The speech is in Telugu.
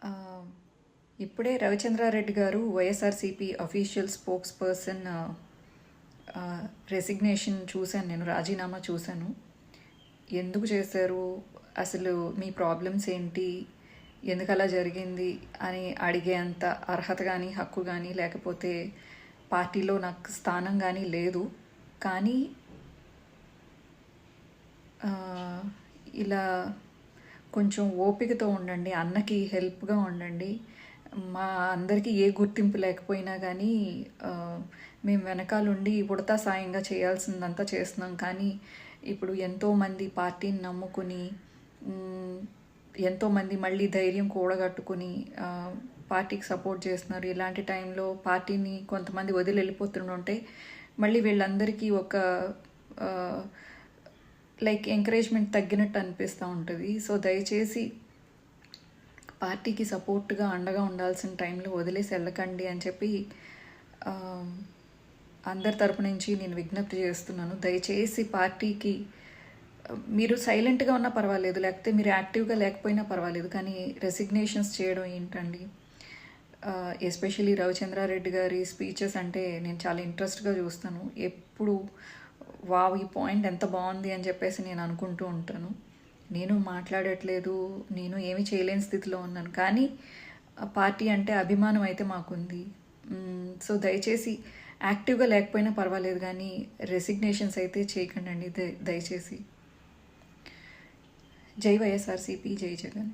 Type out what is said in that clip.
ఆ, ఇప్పుడే రవిచంద్రారెడ్డి గారు YSRCP official spokes person resignation చూశాను, నేను రాజీనామా చూశాను. ఎందుకు చేశారు, అసలు మీ ప్రాబ్లమ్స్ ఏంటి, ఎందుకు అలా జరిగింది అని అడిగేంత అర్హత కానీ హక్కు కానీ లేకపోతే పార్టీలో నాకు స్థానం కానీ లేదు. కానీ ఇలా కొంచెం ఓపికతో ఉండండి, అన్నకి హెల్ప్గా ఉండండి. మా అందరికీ ఏ గుర్తింపు లేకపోయినా కానీ మేము వెనకాలండి ఉడతా సాయంగా చేయాల్సిందంతా చేస్తున్నాం. కానీ ఇప్పుడు ఎంతోమంది పార్టీని నమ్ముకుని ఎంతోమంది మళ్ళీ ధైర్యం కూడగట్టుకుని పార్టీకి సపోర్ట్ చేస్తున్నారు. ఇలాంటి టైంలో పార్టీని కొంతమంది వదిలి వెళ్ళిపోతుంటే మళ్ళీ వీళ్ళందరికీ ఒక లైక్ ఎంకరేజ్మెంట్ తగ్గినట్టు అనిపిస్తూ ఉంటుంది. సో దయచేసి పార్టీకి సపోర్ట్గా అండగా ఉండాల్సిన టైంలో వదిలేసి వెళ్ళకండి అని చెప్పి అందరి తరపు నుంచి నేను విజ్ఞప్తి చేస్తున్నాను. దయచేసి పార్టీకి మీరు సైలెంట్గా ఉన్నా పర్వాలేదు, లేకపోతే మీరు యాక్టివ్గా లేకపోయినా పర్వాలేదు, కానీ రెసిగ్నేషన్స్ చేయడం ఏంటండి. ఎస్పెషలీ రవిచంద్రారెడ్డి గారి స్పీచెస్ అంటే నేను చాలా ఇంట్రెస్ట్గా చూస్తాను. ఎప్పుడు వావ్ ఈ పాయింట్ ఎంత బాగుంది అని చెప్పేసి నేను అనుకుంటూ ఉంటాను. నేను మాట్లాడట్లేదు, నేను ఏమీ చేయలేని స్థితిలో ఉన్నాను, కానీ పార్టీ అంటే అభిమానం అయితే మాకుంది. సో దయచేసి యాక్టివ్గా లేకపోయినా పర్వాలేదు, కానీ రెసిగ్నేషన్స్ అయితే చేయకండి అండి దయచేసి. జై వైఎస్ఆర్సీపీ, జై జగన్.